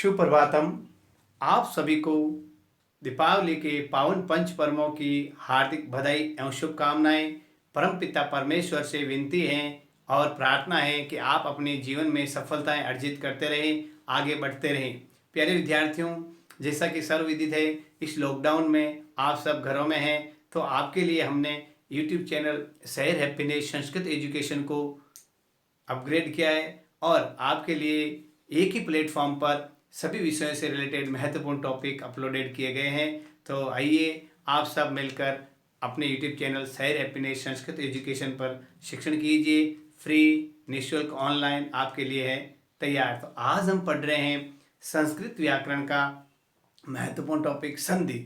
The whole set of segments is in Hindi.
सुप्रभातम। आप सभी को दीपावली के पावन पंच पर्वों की हार्दिक बधाई एवं शुभकामनाएं। परमपिता परमेश्वर से विनती है और प्रार्थना है कि आप अपने जीवन में सफलताएं अर्जित करते रहें, आगे बढ़ते रहें। प्यारे विद्यार्थियों, जैसा कि सर्वविदित है, इस लॉकडाउन में आप सब घरों में हैं, तो आपके लिए हमने यूट्यूब चैनल शहर हैप्पीनेस संस्कृत एजुकेशन को अपग्रेड किया है और आपके लिए एक ही प्लेटफॉर्म पर सभी विषयों से रिलेटेड महत्वपूर्ण टॉपिक अपलोडेड किए गए हैं। तो आइए आप सब मिलकर अपने यूट्यूब चैनल शहर हैप्पीनेस संस्कृत एजुकेशन पर शिक्षण कीजिए। फ्री निःशुल्क ऑनलाइन आपके लिए है तैयार। तो आज हम पढ़ रहे हैं संस्कृत व्याकरण का महत्वपूर्ण टॉपिक संधि।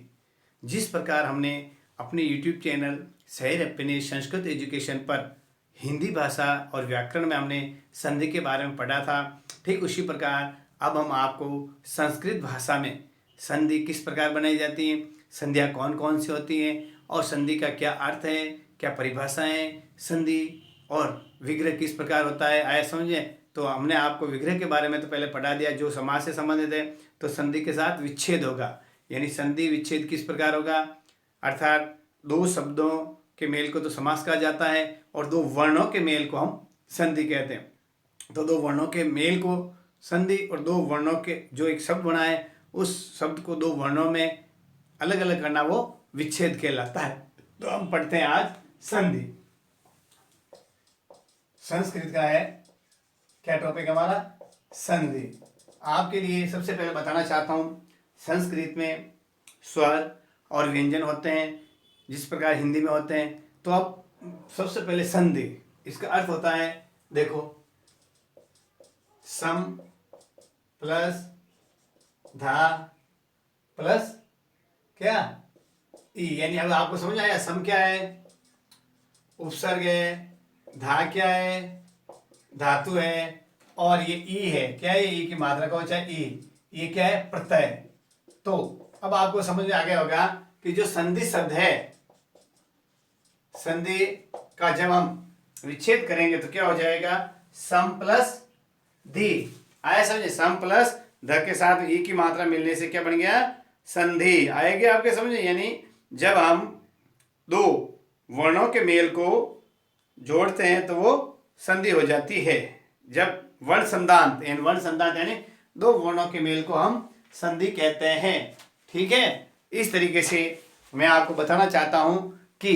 जिस प्रकार हमने अपने यूट्यूब चैनल शहर हैप्पीनेस संस्कृत एजुकेशन पर हिंदी भाषा और व्याकरण में हमने संधि के बारे में पढ़ा था, ठीक उसी प्रकार अब हम आपको संस्कृत भाषा में संधि किस प्रकार बनाई जाती है, संधियाँ कौन कौन सी होती हैं और संधि का क्या अर्थ है, क्या परिभाषाएं, संधि और विग्रह किस प्रकार होता है, आया समझे। तो हमने आपको विग्रह के बारे में तो पहले पढ़ा दिया जो समास से संबंधित है। तो संधि के साथ विच्छेद होगा, यानी संधि विच्छेद किस प्रकार होगा, अर्थात दो शब्दों के मेल को तो समास कहा जाता है और दो वर्णों के मेल को हम संधि कहते हैं। तो दो वर्णों के मेल को संधि और दो वर्णों के जो एक शब्द बना है उस शब्द को दो वर्णों में अलग अलग करना वो विच्छेद कहलाता है। तो हम पढ़ते हैं आज संधि। संस्कृत का है क्या टॉपिक हमारा, संधि। आपके लिए सबसे पहले बताना चाहता हूँ संस्कृत में स्वर और व्यंजन होते हैं जिस प्रकार हिंदी में होते हैं। तो अब सबसे पहले संधि, इसका अर्थ होता है, देखो, सम प्लस धा प्लस क्या ई, यानी अब आपको समझ आया सम क्या है, उपसर्ग है, धा क्या है, धातु है, और ये ई है, क्या है, ई की मात्रा का चाहे ई, ये क्या है, प्रत्यय। तो अब आपको समझ में आ गया होगा कि जो संधि शब्द है, संधि का जब हम विच्छेद करेंगे तो क्या हो जाएगा, सम प्लस धी, आया समझे, सम प्लस ध के साथ ई की मात्रा मिलने से क्या बन गया, संधि आएगी आपके समझे। यानी जब हम दो वर्णों के मेल को जोड़ते हैं तो वो संधि हो जाती है। जब वर्ण संदांत यानी दो वर्णों के मेल को हम संधि कहते हैं, ठीक है। इस तरीके से मैं आपको बताना चाहता हूं कि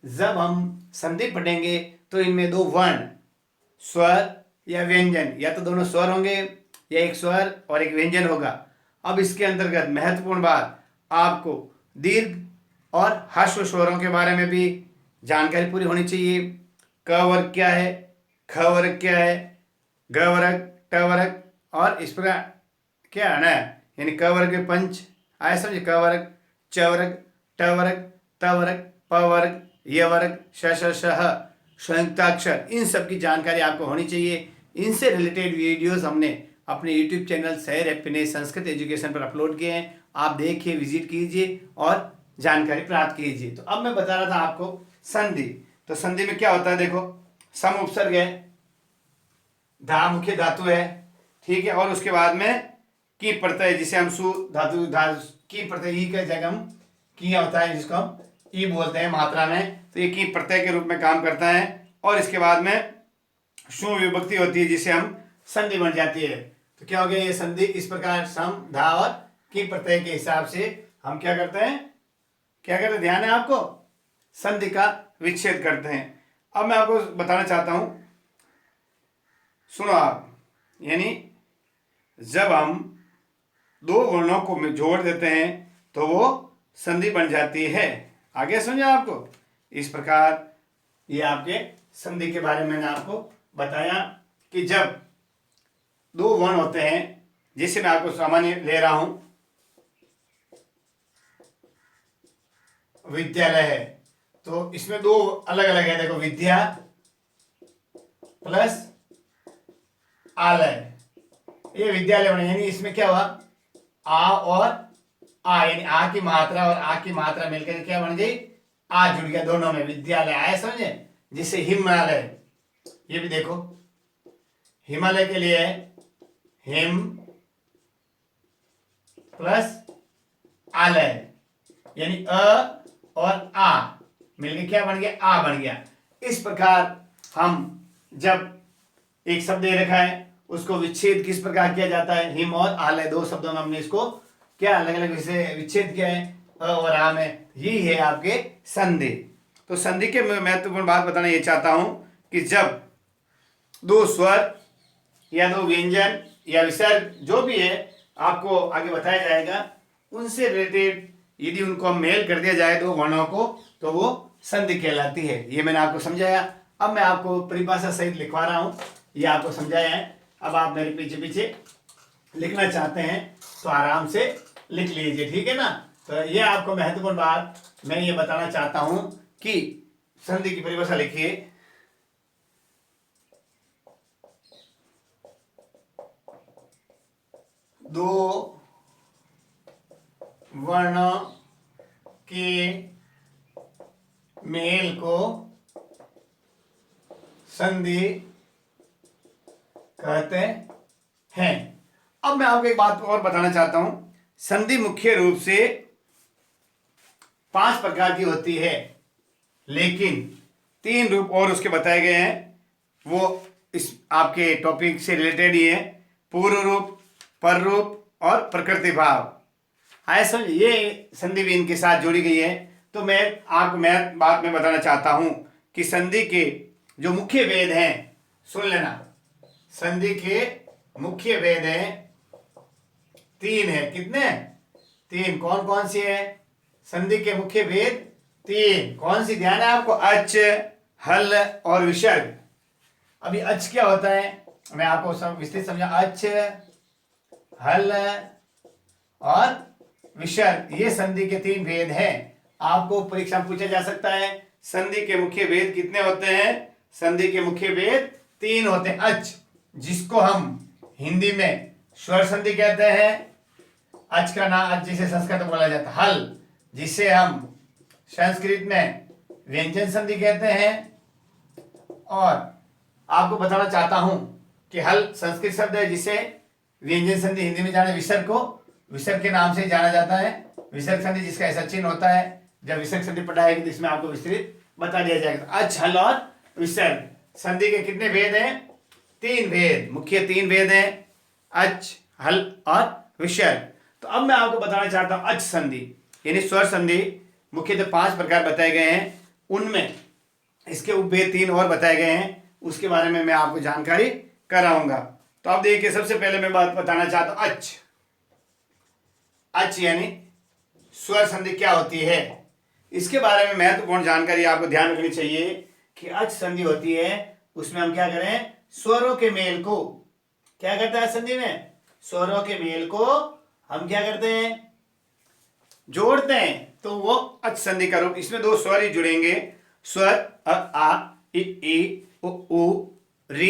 जब हम संधि पढ़ेंगे तो इनमें दो वर्ण, स्वर या व्यंजन, या तो दोनों स्वर होंगे या एक स्वर और एक व्यंजन होगा। अब इसके अंतर्गत महत्वपूर्ण बात, आपको दीर्घ और ह्रस्व स्वरों के बारे में भी जानकारी पूरी होनी चाहिए। क वर्ग क्या है, ख वर्ग क्या है, ग वर्ग, ट वर्ग, और इस प्रकार क्या है ना, यानी क वर्ग के पंच, आया समझे, क वर्ग, च वर्ग, ट वर्ग, त वर्ग, प वर्ग, य वर्ग, श संयुक्ताक्षर, इन सब की जानकारी आपको होनी चाहिए। इनसे रिलेटेड वीडियोस हमने अपने YouTube चैनल शहर हैप्पीनेस संस्कृत एजुकेशन पर अपलोड किए हैं, आप देखिए, विजिट कीजिए और जानकारी प्राप्त कीजिए। तो अब मैं बता रहा था आपको संधि। तो संधि में क्या होता है, देखो, सम उपसर्ग है, धा मुख्य धातु है, ठीक है, और उसके बाद में की प्रत्यय जिसे हम सु धातु की प्रत्यय ई के जगह हम किया होता है, जिसको हम ई बोलते हैं मात्रा में, तो ये की प्रत्यय के रूप में काम करता है। और इसके बाद में शु विभक्ति होती है जिसे हम संधि बन जाती है। तो क्या हो गया, ये संधि इस प्रकार सम धा और की प्रत्यय के हिसाब से हम क्या करते हैं, ध्यान है आपको, संधि का विच्छेद करते हैं। अब मैं आपको बताना चाहता हूं, सुनो आप, यानी जब हम दो वर्णों को जोड़ देते हैं तो वो संधि बन जाती है। आगे समझा आपको। इस प्रकार ये आपके संधि के बारे में मैंने आपको बताया कि जब दो वर्ण होते हैं, जिसे मैं आपको सामान्य ले रहा हूं, विद्यालय है, तो इसमें दो अलग अलग है, देखो, विद्या प्लस आलय, ये विद्यालय बने, यानी इसमें क्या हुआ, आ और आ, यानी आ की मात्रा और आ की मात्रा मिलकर क्या बन गई, आ जुड़ गया दोनों में, विद्यालय, आया समझे। जिसे हिमालय, ये भी देखो, हिमालय के लिए हिम प्लस आलय, यानी अ और आ मिलके क्या बन गया, आ बन गया। इस प्रकार हम जब एक शब्द दे रखा है उसको विच्छेद किस प्रकार किया जाता है, हिम और आलय दो शब्दों में हमने इसको क्या अलग अलग विषय विच्छेद किया है, अ और आ में। यही है आपके संधि। तो संधि के महत्वपूर्ण बात बताना ये चाहता हूं कि जब दो स्वर या दो व्यंजन या विसर्ग जो भी है आपको आगे बताया जाएगा, उनसे रिलेटेड यदि उनको हम मेल कर दिया जाए दो वर्णों को तो वो संधि कहलाती है। ये मैंने आपको समझाया। अब मैं आपको परिभाषा सहित लिखवा रहा हूं, ये आपको समझाया है। अब आप मेरे पीछे पीछे लिखना चाहते हैं तो आराम से लिख लीजिए, ठीक है ना। तो ये आपको महत्वपूर्ण बात मैं ये बताना चाहता हूं कि संधि की परिभाषा लिखिए। दो वर्णों के मेल को संधि कहते हैं। अब मैं आपको एक बात और बताना चाहता हूं। संधि मुख्य रूप से 5 प्रकार की होती है, लेकिन 3 रूप और उसके बताए गए हैं, वो इस आपके टॉपिक से रिलेटेड ही है। पूर्व रूप, पर रूप और प्रकृति भाव। आए समझ, ये संधि भी इनके साथ जोड़ी गई है। तो मैं बात में बताना चाहता हूं कि संधि के जो मुख्य भेद हैं, सुन लेना। संधि के मुख्य भेद हैं 3 है। कितने? 3। कौन कौन सी है? संधि के मुख्य भेद 3। कौन सी ध्यान है आपको? अच, हल और विसर्ग। अभी अच क्या होता है मैं आपको सब विस्तृत समझा। अच, हल और विसर्ग, ये संधि के 3 भेद हैं। आपको परीक्षा में पूछा जा सकता है संधि के मुख्य भेद कितने होते हैं? संधि के मुख्य भेद 3 होते हैं। अच, जिसको हम हिंदी में स्वर संधि कहते हैं, अच का नाम अच जिसे संस्कृत में बोला जाता है। हल, जिसे हम संस्कृत में व्यंजन संधि कहते हैं। और आपको बताना चाहता हूं कि हल संस्कृत शब्द है जिसे व्यंजन संधि हिंदी में जाने विसर्ग को विसर्ग के नाम से जाना जाता है। विसर्ग संधि जिसका ऐसा चिन्ह होता है, जब विसर्ग संधि पढ़ाएगी तो इसमें आपको विस्तृत बता दिया जाएगा। अच, हल और विसर्ग संधि के कितने भेद हैं? 3 भेद, मुख्य 3 भेद हैं, अच, हल और विसर्ग। तो अब मैं आपको बताना चाहता हूं अच संधि यानी स्वर संधि। मुख्यतः 5 प्रकार बताए गए हैं, उनमें इसके उपभेद 3 और बताए गए हैं, उसके बारे में मैं आपको जानकारी कराऊंगा। तो अब देखिए, सबसे पहले मैं बात बताना चाहता हूं अच। अच यानी स्वर संधि क्या होती है, इसके बारे में महत्वपूर्ण जानकारी आपको ध्यान रखनी चाहिए कि अच संधि होती है, उसमें हम क्या करें? स्वरों के मेल को क्या करता है संधि में? स्वरों के मेल को हम क्या करते हैं? जोड़ते हैं। तो वो अच संधि का रूप। इसमें 2 स्वर ही जुड़ेंगे। स्वर अ, आ, इ, उ, रि,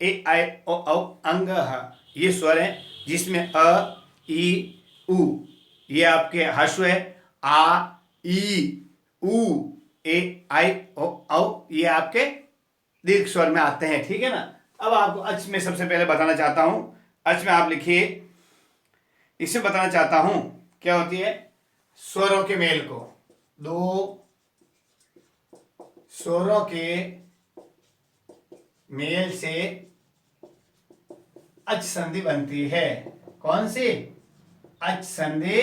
ए, आई, ओ, औ, अंग, ह। ये स्वर है जिसमें अ, ई, उ ये आपके ह्रस्व है। आ, ई, उ, ए, आई, ओ, औ ये आपके दीर्घ स्वर में आते हैं, ठीक है ना। अब आपको अच में सबसे पहले बताना चाहता हूं। अच में आप लिखिए, इसे बताना चाहता हूं क्या होती है? स्वरों के मेल को, 2 स्वरों के मेल से अच संधि बनती है। कौन सी? अच संधि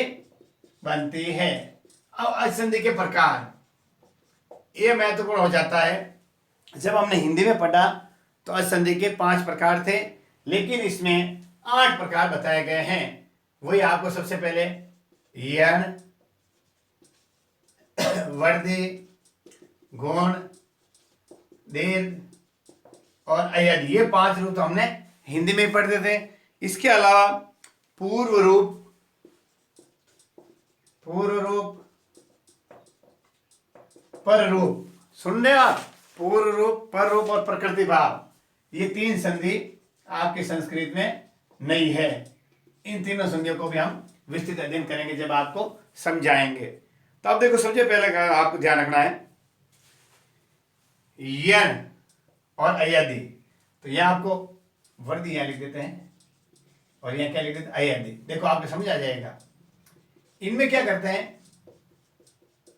बनती है। अब अच संधि के प्रकार, यह महत्वपूर्ण हो जाता है। जब हमने हिंदी में पढ़ा तो अच संधि के 5 प्रकार थे, लेकिन इसमें 8 प्रकार बताए गए हैं। वही आपको सबसे पहले यण, वर्दी, गुण, दीर्घ और अयद, ये 5 रूप तो हमने हिंदी में पढ़ते थे। इसके अलावा पूर्व रूप, पर रूप, सुन रहे आप? पूर्व रूप, पर रूप और प्रकृति भाव, ये 3 संधि आपके संस्कृत में नहीं है। इन तीनों संधियों को भी हम विस्तृत अध्ययन करेंगे जब आपको समझाएंगे। तो अब देखो, सबसे पहले आपको ध्यान रखना है यण और अयदि। तो यहां आपको वर्दी यहां लिख देते हैं और यहां क्या लिख देते हैं? अयदि। देखो आपको समझ आ जाएगा। इनमें क्या करते हैं,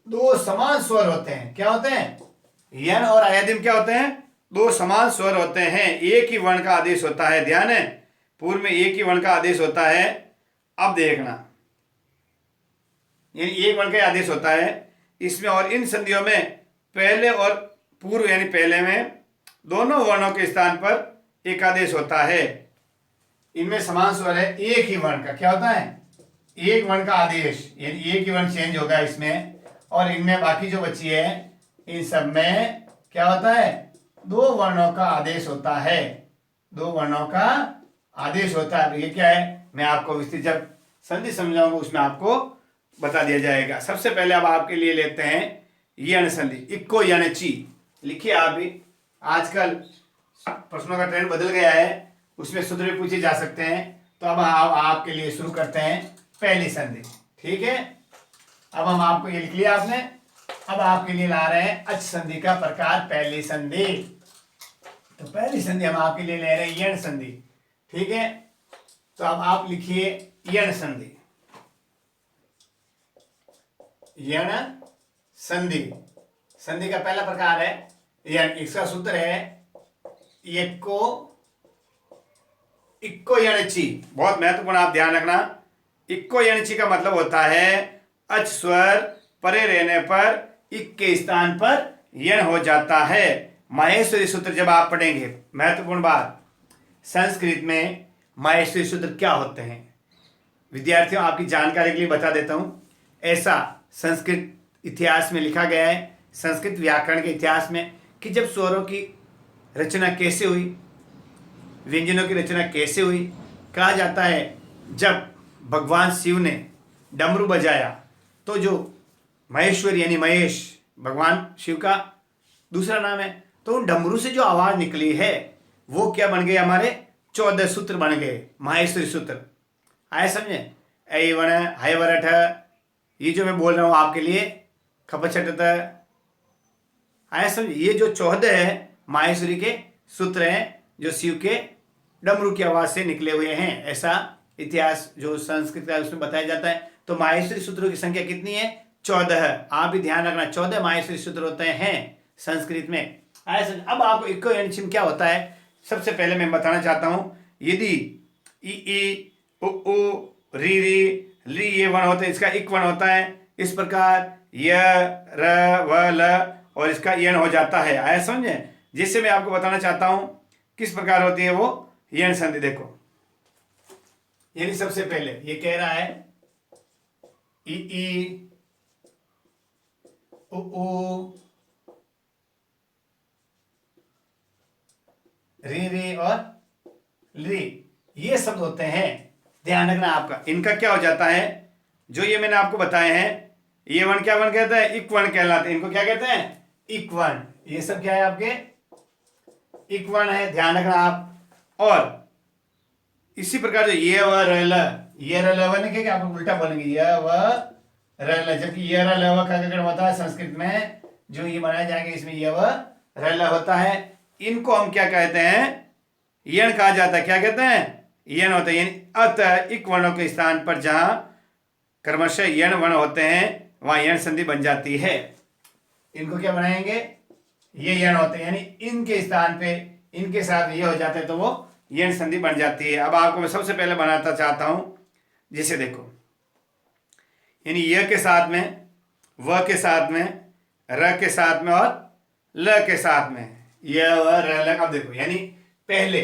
दो समान स्वर होते हैं। क्या होते हैं, यन और आयादिम क्या होते हैं, दो समान स्वर होते हैं। एक ही वर्ण का आदेश होता है, ध्यान है, पूर्व में एक ही वर्ण का आदेश होता है। अब देखना, यानी एक वर्ण का आदेश होता है इसमें, और इन संधियों में पहले और पूर्व यानी पहले में दोनों वर्णों के स्थान पर एक आदेश होता है। इनमें समान स्वर है, एक ही वर्ण का क्या होता है, एक वर्ण का आदेश, यानी एक ही वर्ण चेंज होगा इसमें, और इनमें बाकी जो बची है इन सब में क्या होता है, दो वर्णों का आदेश होता है, दो वर्णों का आदेश होता है। ये क्या है, मैं आपको विस्तृत जब संधि समझाऊंगा उसमें आपको बता दिया जाएगा। सबसे पहले अब आपके लिए लेते हैं यण संधि, इक्को यण ची। लिखिए आप भी, आजकल प्रश्नों का ट्रेंड बदल गया है, उसमें सूत्र भी पूछे जा सकते हैं। तो अब आपके लिए शुरू करते हैं पहली संधि, ठीक है। अब हम आपको ये लिख लिया आपने, अब आपके लिए ला रहे हैं अच संधि का प्रकार, पहली संधि। तो पहली संधि हम आपके लिए ले रहे हैं यण संधि, ठीक है। तो अब आप लिखिए यण संधि, यण संधि। संधि का पहला प्रकार है यण, इसका सूत्र है इक्को यण ची। बहुत महत्वपूर्ण, आप ध्यान रखना, इक्को यण ची का मतलब होता है अच स्वर परे रहने पर इक के स्थान पर यण हो जाता है। माहेश्वरी सूत्र जब आप पढ़ेंगे, महत्वपूर्ण बात, संस्कृत में माहेश्वरी सूत्र क्या होते हैं, विद्यार्थियों आपकी जानकारी के लिए बता देता हूं। ऐसा संस्कृत इतिहास में लिखा गया है, संस्कृत व्याकरण के इतिहास में, कि जब स्वरों की रचना कैसे हुई, व्यंजनों की रचना कैसे हुई, कहा जाता है जब भगवान शिव ने डमरू बजाया तो जो महेश्वर यानी महेश भगवान शिव का दूसरा नाम है, तो उन डमरू से जो आवाज निकली है वो क्या बन गए, हमारे 14 सूत्र बन गए, माहेश्वरी सूत्र। आए समझे, ऐ वन हाय वरठ, ये जो मैं बोल रहा हूं आपके लिए, खपछट, आए समझे, ये जो 14 है माहेश्वरी के सूत्र हैं जो शिव के डमरू की आवाज से निकले हुए हैं। ऐसा इतिहास जो संस्कृत का उसमें बताया जाता है। तो माहेश्वरी सूत्रों की संख्या कितनी है, 14। आप भी ध्यान रखना, 14 माहेश्वरी सूत्र होते हैं संस्कृत में। अब आपको इक्को यण चिन्ह क्या होता है, सबसे पहले मैं बताना चाहता हूं, यदि ई उ री ली ये वर्ण होते हैं, इसका इक वर्ण होता है, इस प्रकार य र व ल और इसका यण हो जाता है। आया समझे, जिससे मैं आपको बताना चाहता हूं किस प्रकार होती है वो यण संधि। देखो, यानी सबसे पहले ये कह रहा है ई उ री और ली, ये शब्द होते हैं, ध्यान रखना आपका। इनका क्या हो जाता है, जो ये मैंने आपको बताए हैं, ये वर्ण क्या वर्ण कहता है, इक वर्ण कहलाते हैं। इनको क्या कहते हैं, इक वर्ण। ये सब क्या है, आपके इक वर्ण है, ध्यान रखना आप। और इसी प्रकार जो ये व रल, ये रल व नहीं, क्या आपको उल्टा बोलेंगे, ये व रल, जबकि ये रल व का गण होता है संस्कृत में, जो ये बनाए जाएंगे इसमें ये व रल होता है। इनको हम क्या कहते हैं, यण कहा जाता है। क्या कहते हैं, यण होता है। यानी अत इक वर्णों के स्थान पर जहां क्रमशः यण वर्ण होते हैं वहां यण संधि बन जाती है। इनको क्या बनाएंगे, ये यण होते हैं, यानी इनके स्थान पे इनके साथ ये हो जाते हैं तो वो यण संधि बन जाती है। अब आपको मैं सबसे पहले बनाता चाहता हूं, जिसे देखो, यानी य के साथ में, व के साथ में, र के साथ में और ल के साथ में, य व र ल। अब देखो, यानी पहले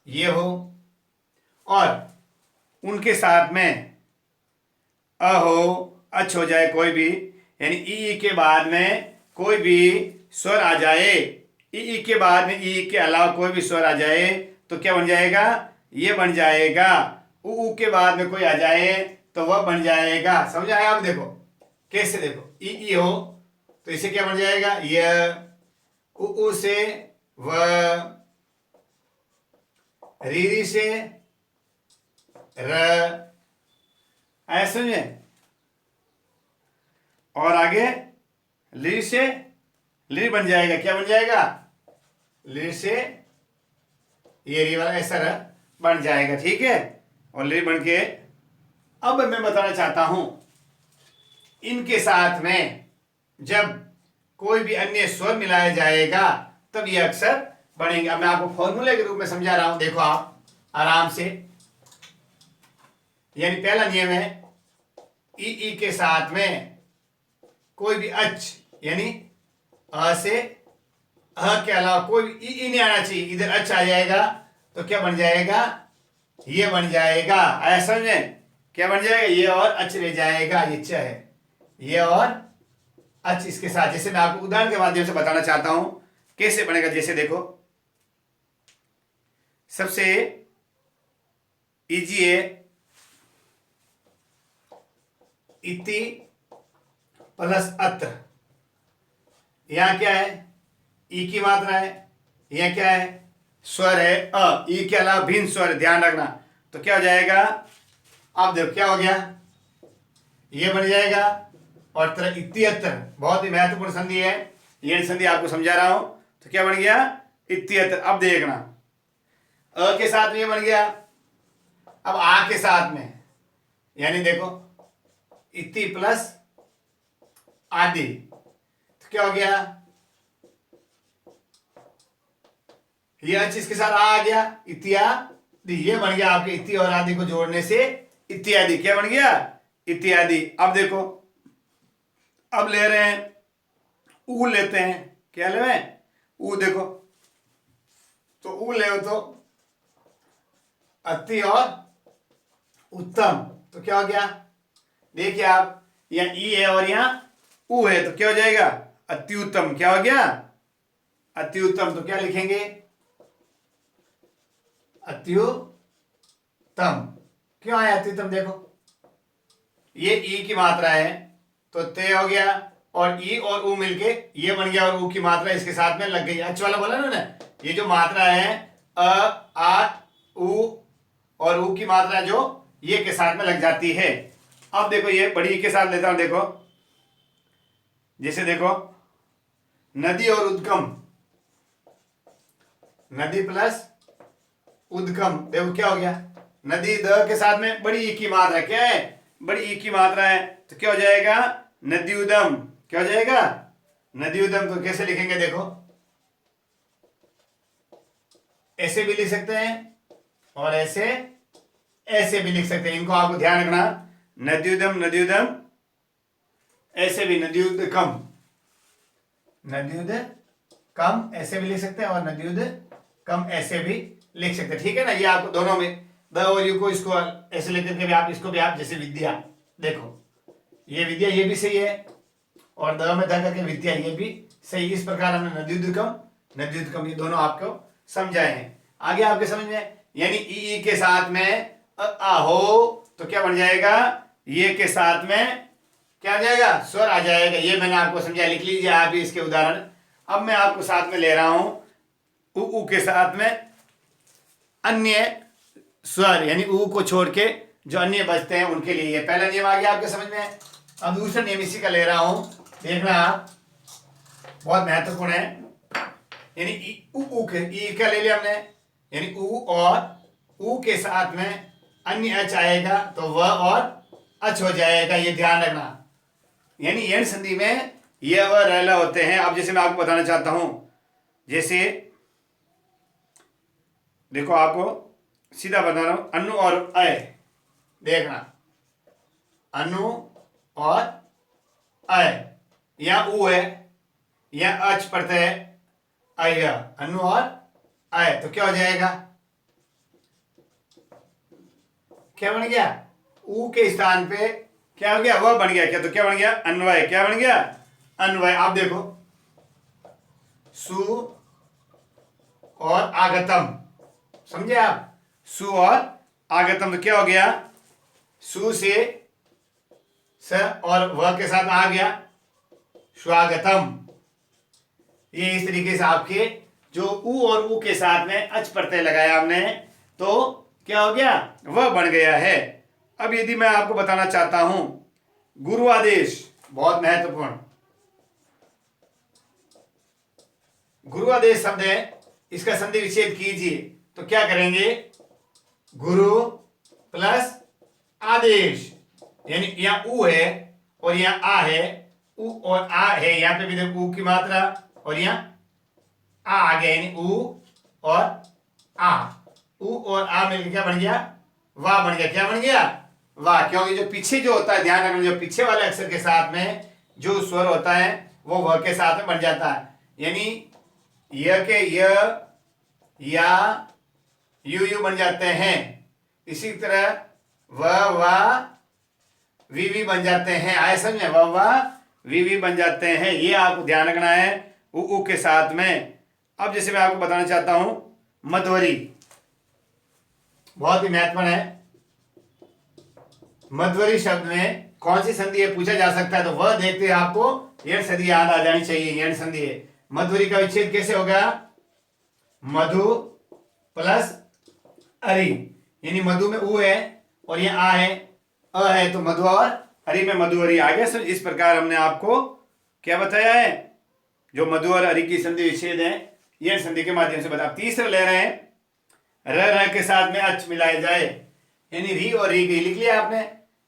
ये हो और उनके साथ में अ हो, अच हो जाए कोई भी, यानी ई के बाद में कोई भी स्वर आ जाए, ई के बाद में ई के अलावा कोई भी स्वर आ जाए तो क्या बन जाएगा, ये बन जाएगा। उ के बाद में कोई आ जाए तो वह बन जाएगा। समझ आया। आप देखो कैसे, देखो ई हो तो इसे क्या बन जाएगा, य, उ से व, री से र, ऐसे समझे। और आगे ली से ली बन जाएगा, क्या बन जाएगा, ली से ये री वाला ऐसा बन जाएगा, ठीक है। और ली बन के अब मैं बताना चाहता हूं इनके साथ में जब कोई भी अन्य स्वर मिलाया जाएगा तब ये अक्षर बनेंगे। अब मैं आपको फॉर्मूले के रूप में समझा रहा हूं, देखो आप आराम से। यानी पहला नियम है ई के साथ में कोई भी अच यानी अ से अ के अलावा कोई भी ई नहीं आना चाहिए, इधर अच आ जाएगा तो क्या बन जाएगा, ये बन जाएगा। ऐसा समझे, क्या बन जाएगा, ये और अच रह जाएगा, ये च है, ये और अच इसके साथ। जैसे मैं आपको उदाहरण के माध्यम से बताना चाहता हूं कैसे बनेगा। जैसे देखो, सबसे इजी है इति प्लस अत्र। यहां क्या है, ई की मात्रा है, यह क्या है, स्वर है अ, ई के अलावा भिन्न स्वर, ध्यान रखना। तो क्या हो जाएगा, अब देखो क्या हो गया, ये बन जाएगा। और तरह इत्यत्र बहुत ही महत्वपूर्ण संधि है, ये संधि आपको समझा रहा हूं। तो क्या बन गया, इत्यत्र। अब देखना अ के साथ में ये बन गया, अब आ के साथ में, यानी देखो इति प्लस आदि, तो क्या हो गया, ये अच इसके साथ आ गया, इत्यादि, ये बन गया आपके इति और आदि को जोड़ने से इत्यादि। क्या बन गया, इत्यादि। अब देखो, अब ले रहे हैं ऊ, लेते हैं, क्या ले रहे हैं, ऊ। देखो तो ऊ ले तो अति और उत्तम, तो क्या हो गया, देखिए आप, यहाँ ई है और यहाँ ऊ है, तो क्या हो जाएगा, अति उत्तम। क्या हो गया, अति उत्तम। तो क्या लिखेंगे, अत्युत्तम। क्यों आया अत्युत्तम, देखो ये ई की मात्रा है तो ते हो गया, और ई और ऊ मिलके ये बन गया, और ऊ की मात्रा इसके साथ में लग गई। अच्छा वाला बोला ना, ये जो मात्रा है अ आ ऊ और ऊ की मात्रा जो ये के साथ में लग जाती है। अब देखो ये बड़ी के साथ लेता हूं, देखो जैसे देखो नदी और उद्गम, नदी प्लस उद्गम, देखो क्या हो गया, नदी द के साथ में बड़ी ई की मात्रा, क्या है, बड़ी ई की मात्रा है, तो क्या हो जाएगा, नदी उदम। क्या हो जाएगा, नदी उदम। तो कैसे लिखेंगे, देखो ऐसे भी लिख सकते हैं और ऐसे ऐसे भी लिख सकते हैं, इनको आपको ध्यान रखना, नदी उदम, ऐसे भी नदी उद कम, नदी उद कम ऐसे भी लिख सकते हैं, और नदी उद कम ऐसे भी लिख सकते हैं, ठीक है ना। ये आपको दोनों में द और यू को इसको ऐसे लिख करके भी आप इसको भी आप, जैसे विद्या, देखो ये विद्या ये भी सही है, और द में ध करके विद्या ये भी सही। इस प्रकार हमने नद्युद्गम ये दोनों आपको समझाए हैं। आगे आपके समझ में, यानी ई के साथ में आ हो तो क्या बन जाएगा, ये के साथ में क्या आ जाएगा, स्वर आ जाएगा। ये मैंने आपको समझाया, लिख लीजिए आप भी इसके उदाहरण। अब मैं आपको साथ में ले रहा हूं उ के साथ में अन्य स्वर, यानी ऊ को छोड़ के जो अन्य बचते हैं उनके लिए। ये पहला नियम आ गया आपके समझ में। अब दूसरा नियम इसी का ले रहा हूं, देखना आप, बहुत महत्वपूर्ण है। यानी ऊ के ई का ले लिया हमने, यानी ऊ और ऊ के साथ में अन्य अच आएगा तो वह और अच हो जाएगा, ये ध्यान रखना। यानी यण संधि में यह वह रैला होते हैं। अब जैसे मैं आपको बताना चाहता हूं, जैसे देखो आपको सीधा बता रहा हूं, अनु और अय, देखना अनु और अय, यहां ऊ है, यहां अच प्रत्यय अय, अनु और अय, तो क्या हो जाएगा, क्या बन गया, ऊ के स्थान पे क्या हो गया, वह बन गया। क्या, तो क्या बन गया, अन्वय। क्या बन गया, अन्वय। आप देखो सु और आगतम, समझे आप, सु और आगतम, तो क्या हो गया, सु से स और वह के साथ आ गया स्वागतम। ये इस तरीके से आपके जो ऊ और ऊ के साथ में अच प्रत्यय लगाया हमने, तो क्या हो गया, वह बन गया है। अब यदि मैं आपको बताना चाहता हूं गुरु आदेश, बहुत महत्वपूर्ण, गुरु आदेश शब्द है, इसका संधि विच्छेद कीजिए तो क्या करेंगे, गुरु प्लस आदेश, यानी यहाँ ऊ है और यहाँ आ है, ऊ और आ है, यहाँ पे भी देखो ऊ की मात्रा, और यहाँ आ गया, यानी ऊ और आ, ऊ और आ मिलकर क्या बन गया, वाह बन गया। क्या बन गया, वाह। क्योंकि जो पीछे जो होता है, ध्यान रखना, जो पीछे वाले अक्षर के साथ में जो स्वर होता है वो वह के साथ में बन जाता है। यानी य के य, या, यू बन जाते हैं। इसी तरह व, वा, वी बन जाते हैं। आए समझे, व, वा, वी बन जाते हैं। ये आपको ध्यान रखना है उ के साथ में। अब जैसे मैं आपको बताना चाहता हूं मध्वरी, बहुत ही महत्वपूर्ण है। मध्वरी शब्द में कौन सी संधि है पूछा जा सकता है, तो वह देखते आपको यण संधि याद आ जानी चाहिए। यण संधि है। मध्वरी का विच्छेद कैसे होगा, मधु प्लस अरि, यानी मधु में ऊ है और ये आ है, अ है, तो मधु और हरि में मधुवरी आ गया। इस प्रकार हमने आपको क्या बताया है, जो मधु और हरि की संधि विच्छेद है यण संधि के माध्यम से बता। तीसरा ले रहे हैं र के साथ में अच मिलाया जाए, यानी री और री की लिख लिया आपने।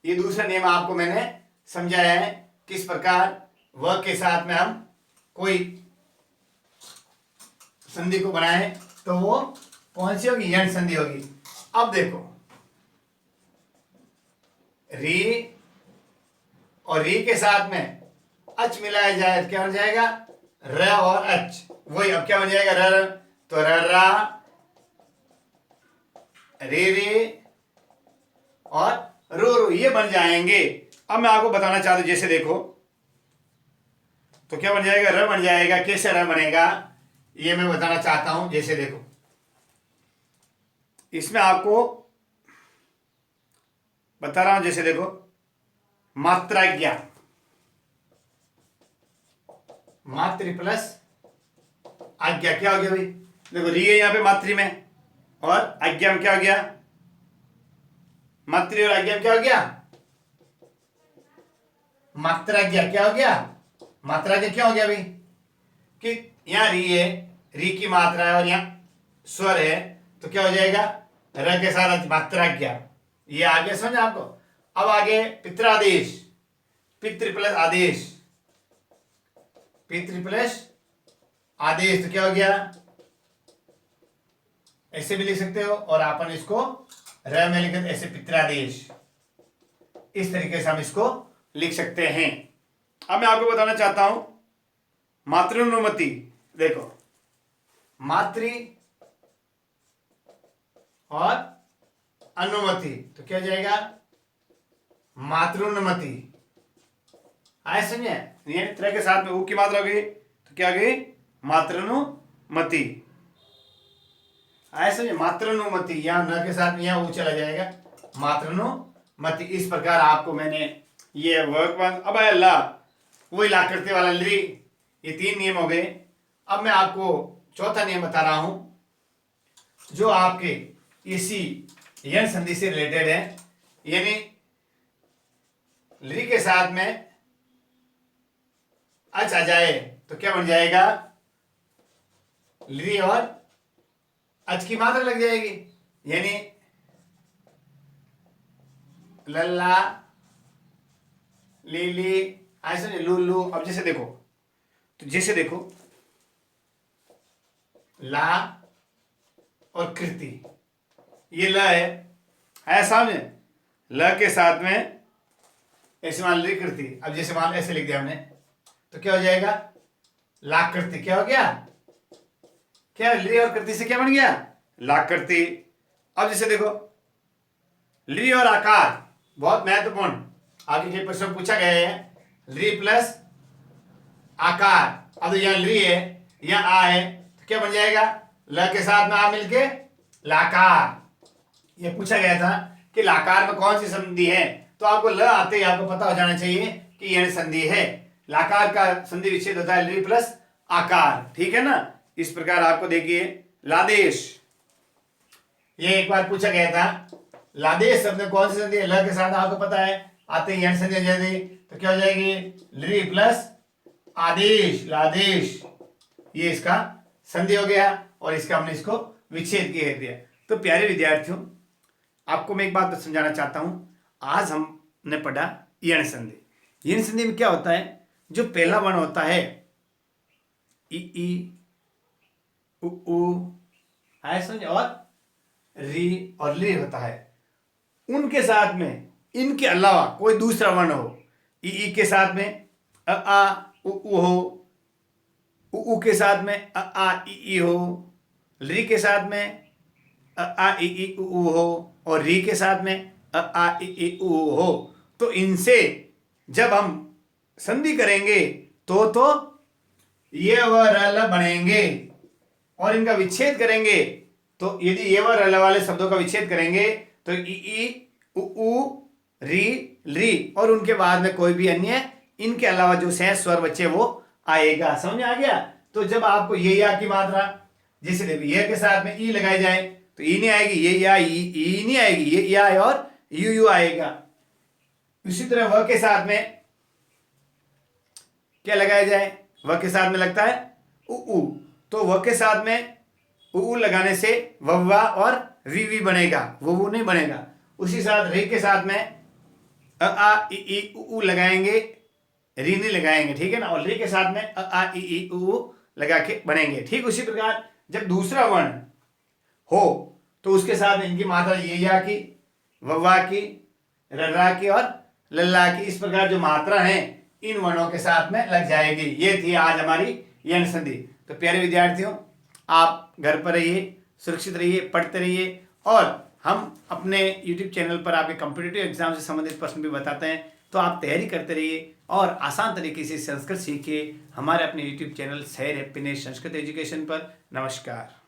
ये दूसरा नियम आपको मैंने समझाया है किस प्रकार व के साथ में हम कोई संधि को बनाए तो वो कौन सी होगी, यण संधि होगी। अब देखो री और री के साथ में अच मिलाया जाए तो क्या बन जाएगा, र और अच। वही अब क्या बन जाएगा, र, तो र रा, रे रे और रो रो, ये बन जाएंगे। अब मैं आपको बताना चाहता हूं, जैसे देखो तो क्या बन जाएगा, र बन जाएगा। कैसे र बनेगा ये मैं बताना चाहता हूं। जैसे देखो इसमें आपको बता रहा हूं, जैसे देखो मात्राज्ञा, मातृ प्लस आज्ञा, क्या हो गया भाई, देखो री है यहाँ पे मातृ में और आज्ञा में क्या हो गया, मातृ और आज्ञा में क्या हो गया, मात्राज्ञा। क्या हो गया, मात्राज्ञा। क्या हो गया भाई कि यहाँ री है, री की मात्रा है और यहाँ स्वर है, तो क्या हो जाएगा, र के साथ मात्राज्ञा। ये आगे समझ आपको। अब आगे पित्रादेश, पितृ प्लस आदेश, पितृ प्लस आदेश, तो क्या हो गया, ऐसे भी लिख सकते हो और अपन इसको र में लिख ऐसे पित्रादेश, इस तरीके से हम इसको लिख सकते हैं। अब मैं आपको बताना चाहता हूं मातृनुमति। देखो मातृ और अनुमति, तो क्या हो जाएगा, मातृनुमति। आए समझे, तरह के साथ में ऊ की मात्रा हो गई तो क्या गई, मातृनुमति। आए समझे, मातृनुमति, यहां न के साथ में यहां ऊ चला जाएगा, मातृनुमति। इस प्रकार आपको मैंने ये वर्क वन। अब है ला, वही ला करते वाला ली, ये 3 नियम हो गए। अब मैं आपको चौथा नियम बता रहा हूं जो आपके इसी यण संधि से रिलेटेड है। यानी ली के साथ में अच आ जाए तो क्या बन जाएगा, ली और अच की मात्रा लग जाएगी, यानी लल्ला, लीली, ऐसे लुल्लू। अब जैसे देखो, तो जैसे देखो ला और कृति, ये ल है सामने, ल के साथ में ऐसे मान ली कृति। अब जैसे मान ऐसे लिख दिया हमने तो क्या हो जाएगा, लाकृति। क्या हो गया, क्या ली और कृति से क्या बन गया, लाकृति। अब जैसे देखो ली और आकार, बहुत महत्वपूर्ण, आगे के प्रश्न पूछा गया है, ली प्लस आकार। अब तो यहाँ ली है, यहाँ आ है, तो क्या बन जाएगा, ल के साथ में आ मिलके लाकार। ये पूछा गया था कि लाकार में कौन सी संधि है, तो आपको ल आते ही आपको पता हो जाना चाहिए कि यह संधि है। लाकार का संधि विच्छेद होता है ली प्लस आकार, ठीक है ना। इस प्रकार आपको देखिए लादेश, ये एक बार पूछा गया था, लादेश शब्द में कौन सी संधि है, ल के साथ आपको पता है, आते ही यण संधि हो जाएगी, तो क्या हो जाएगी, ली प्लस आदेश, लादेश। ये इसका संधि हो गया और इसका हमने इसको विच्छेद किया दिया। तो प्यारे विद्यार्थियों, आपको मैं एक बात समझाना चाहता हूं, आज हम ने पढ़ा यण संधि। यण संधि में क्या होता है, जो पहला वर्ण होता है ई उ समझ और री और ली होता है, उनके साथ में इनके अलावा कोई दूसरा वर्ण हो, ई के साथ में आ उ हो, उ के साथ में आ ई हो, री के साथ में आ ई उ हो और री के साथ में आ ई उ हो, तो इनसे जब हम संधि करेंगे तो ये व रल बनेंगे, और इनका विच्छेद करेंगे तो यदि ये व रल वाले शब्दों का विच्छेद करेंगे तो ई उ री और उनके बाद में कोई भी अन्य इनके अलावा जो शेष स्वर बचे वो आएगा। समझ में आ गया। तो जब आपको ये या की मात्रा जैसे देखिए ये के साथ में ई लगाई जाए तो ई नहीं आएगी, ये या ई नहीं आएगी, ये या और यू आएगा। इसी तरह व के साथ में क्या लगाया जाए, व के साथ में लगता है उ, तो व के साथ में उ लगाने से वव्वा और वी बनेगा, वो नहीं बनेगा। उसी साथ रे के साथ में आ ई उ लगाएंगे, री नहीं लगाएंगे, ठीक है ना, और रे के साथ में आ ई उ लगा के बनेंगे। ठीक उसी प्रकार जब दूसरा वर्ण हो तो उसके साथ इनकी मात्रा ये या की, वव्वा की, रर्रा की और लल्ला की, इस प्रकार जो मात्रा है इन वर्णों के साथ में लग जाएगी। ये थी आज हमारी यण संधि। तो प्यारे विद्यार्थियों, आप घर पर रहिए, सुरक्षित रहिए, पढ़ते रहिए, और हम अपने YouTube चैनल पर आपके कॉम्पिटिटिव एग्जाम से संबंधित प्रश्न भी बताते हैं, तो आप तैयारी करते रहिए और आसान तरीके से संस्कृत सीखिए हमारे अपने YouTube चैनल सैर हैप्पीनेस संस्कृत एजुकेशन पर। नमस्कार।